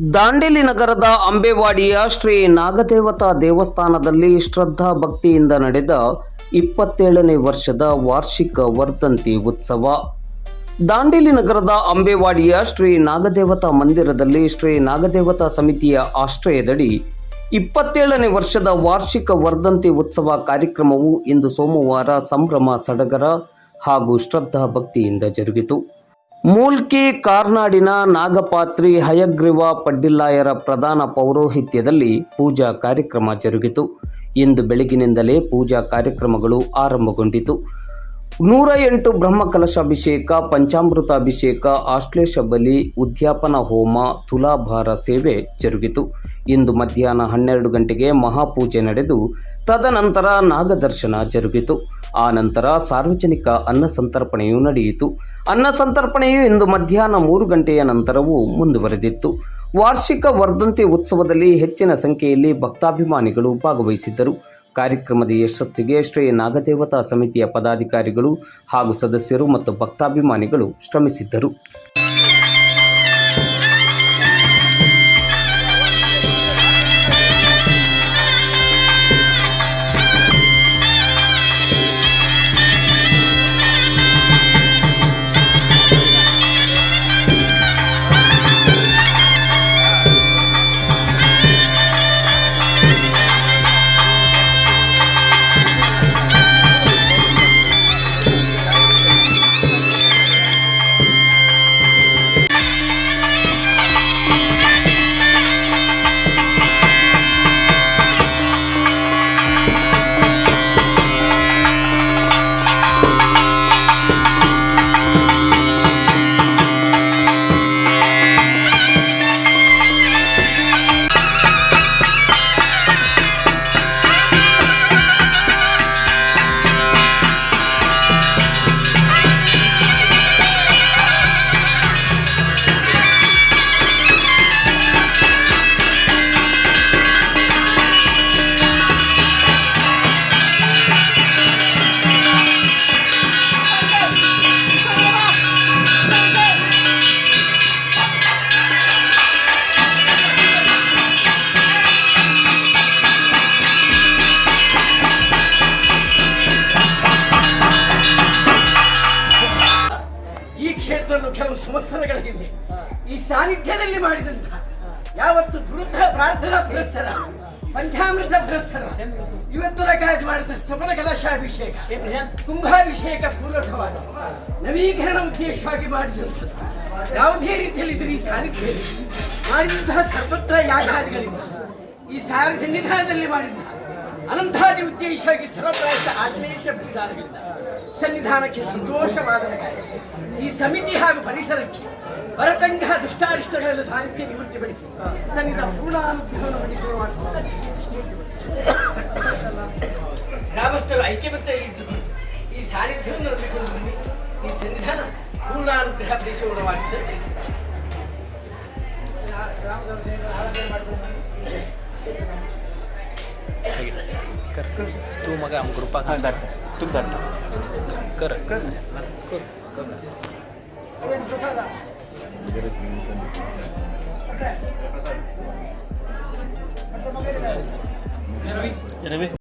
ದಾಂಡೇಲಿ ನಗರದ ಅಂಬೇವಾಡಿಯ ಶ್ರೀ ನಾಗದೇವತಾ ದೇವಸ್ಥಾನದಲ್ಲಿ ಶ್ರದ್ಧಾ ಭಕ್ತಿಯಿಂದ ನಡೆದ 27ನೇ ವರ್ಷದ ವಾರ್ಷಿಕ ವರ್ಧಂತಿ ಉತ್ಸವ. ದಾಂಡೇಲಿ ನಗರದ ಅಂಬೇವಾಡಿಯ ಶ್ರೀ ನಾಗದೇವತಾ ಮಂದಿರದಲ್ಲಿ ಶ್ರೀ ನಾಗದೇವತಾ ಸಮಿತಿಯ ಆಶ್ರಯದಡಿ 27ನೇ ವರ್ಷದ ವಾರ್ಷಿಕ ವರ್ಧಂತಿ ಉತ್ಸವ ಕಾರ್ಯಕ್ರಮವು ಇಂದು ಸೋಮವಾರ ಸಂಭ್ರಮ ಸಡಗರ ಹಾಗೂ ಶ್ರದ್ಧಾ ಭಕ್ತಿಯಿಂದ ಜರುಗಿತು. ಮೂಲ್ಕಿ ಕಾರ್ನಾಡಿನ ನಾಗಪಾತ್ರಿ ಹಯಗ್ರೀವ ಪಡ್ಡಿಲ್ಲಾಯರ ಪ್ರಧಾನ ಪೌರೋಹಿತ್ಯದಲ್ಲಿ ಪೂಜಾ ಕಾರ್ಯಕ್ರಮ ಜರುಗಿತು. ಇಂದು ಬೆಳಗಿನಿಂದಲೇ ಪೂಜಾ ಕಾರ್ಯಕ್ರಮಗಳು ಆರಂಭಗೊಂಡಿತು. 108 ಬ್ರಹ್ಮಕಲಶಾಭಿಷೇಕ, ಪಂಚಾಮೃತಾಭಿಷೇಕ, ಆಶ್ಲೇಷ ಬಲಿ, ಉದ್ಯಾಪನಾ ಹೋಮ, ತುಲಾಭಾರ ಸೇವೆ ಜರುಗಿತು. ಇಂದು ಮಧ್ಯಾಹ್ನ 12 ಗಂಟೆಗೆ ಮಹಾಪೂಜೆ ನಡೆದು ತದನಂತರ ನಾಗದರ್ಶನ ಜರುಗಿತು. ಆ ನಂತರ ಸಾರ್ವಜನಿಕ ಅನ್ನಸಂತರ್ಪಣೆಯೂ ನಡೆಯಿತು. ಅನ್ನಸಂತರ್ಪಣೆಯು ಇಂದು ಮಧ್ಯಾಹ್ನ 3 ಗಂಟೆಯ ನಂತರವೂ ಮುಂದುವರೆದಿತ್ತು. ವಾರ್ಷಿಕ ವರ್ಧಂತಿ ಉತ್ಸವದಲ್ಲಿ ಹೆಚ್ಚಿನ ಸಂಖ್ಯೆಯಲ್ಲಿ ಭಕ್ತಾಭಿಮಾನಿಗಳು ಭಾಗವಹಿಸಿದ್ದರು. ಕಾರ್ಯಕ್ರಮದ ಯಶಸ್ಸಿಗೆ ಶ್ರೀ ನಾಗದೇವತಾ ಸಮಿತಿಯ ಪದಾಧಿಕಾರಿಗಳು ಹಾಗೂ ಸದಸ್ಯರು ಮತ್ತು ಭಕ್ತಾಭಿಮಾನಿಗಳು ಶ್ರಮಿಸಿದ್ದರು. ಕೆಲವು ಸಂವತ್ಸರಗಳ ಹಿಂದೆ ಈ ಸಾನ್ನಿಧ್ಯದಲ್ಲಿ ಮಾಡಿದಂತಹ ಯಾವತ್ತು ವೃದ್ಧ ಪ್ರಾರ್ಥನಾ ಪುರಸ್ಸರ, ಪಂಚಾಮೃತ ಪುರಸ್ಸರ, ಇವತ್ತು ಕಾಜ್ ಮಾಡಿದ ಸ್ತಪನ ಕಲಶಾಭಿಷೇಕ, ಕುಂಭಾಭಿಷೇಕ ಪೂರ್ವಕವಾಗಿ ನವೀಕರಣ ಉದ್ದೇಶವಾಗಿ ಮಾಡಿದಂಥದ್ದು ಯಾವುದೇ ರೀತಿಯಲ್ಲಿದ್ದರೂ ಈ ಸಾನ್ನಿಧ್ಯದಲ್ಲಿ ಮಾಡಿದಂತಹ ಸರ್ವತ್ರ ಯಾಗಾದಿಗಳಿಂದ ಈ ಸನ್ನಿಧಾನದಲ್ಲಿ ಮಾಡಿದ್ದ ಅನಂತಾದಿ ಉದ್ದೇಶವಾಗಿ ಸರ್ವಪ್ರಾಯಸ ಆಶ್ಲೇಷ ಬಲಿದಾನಗಳಿಂದ ಸನ್ನಿಧಾನಕ್ಕೆ ಸಂತೋಷವಾದನಗಾಯಿತು. ಈ ಸಮಿತಿ ಹಾಗೂ ಪರಿಸರಕ್ಕೆ ಬರತಂಗ ದುಷ್ಟಾರಿಷ್ಟಗಳೆಲ್ಲ ಸಾನ್ನಿಧ್ಯ ನಿವೃತ್ತಿಪಡಿಸಿ ಸನ್ನಿಧಾನ ಪೂರ್ಣಾನುಗ್ರಹವನ್ನು ಗ್ರಾಮಸ್ಥರು ಐಕ್ಯಮತ್ತೆಯಲ್ಲಿದ್ದು ಈ ಸಾನ್ನಿಧ್ಯವನ್ನು ನೋಡಿಕೊಂಡು ಈ ಸನ್ನಿಧಾನ ಪೂರ್ಣಾನುಗ್ರಹ ಪರಿಶೋಧವಾಗಿದೆ ತಿಳಿಸಿದ್ದಾರೆ. तू मग आम ग्रुपाक तू धाडटा कर कर कर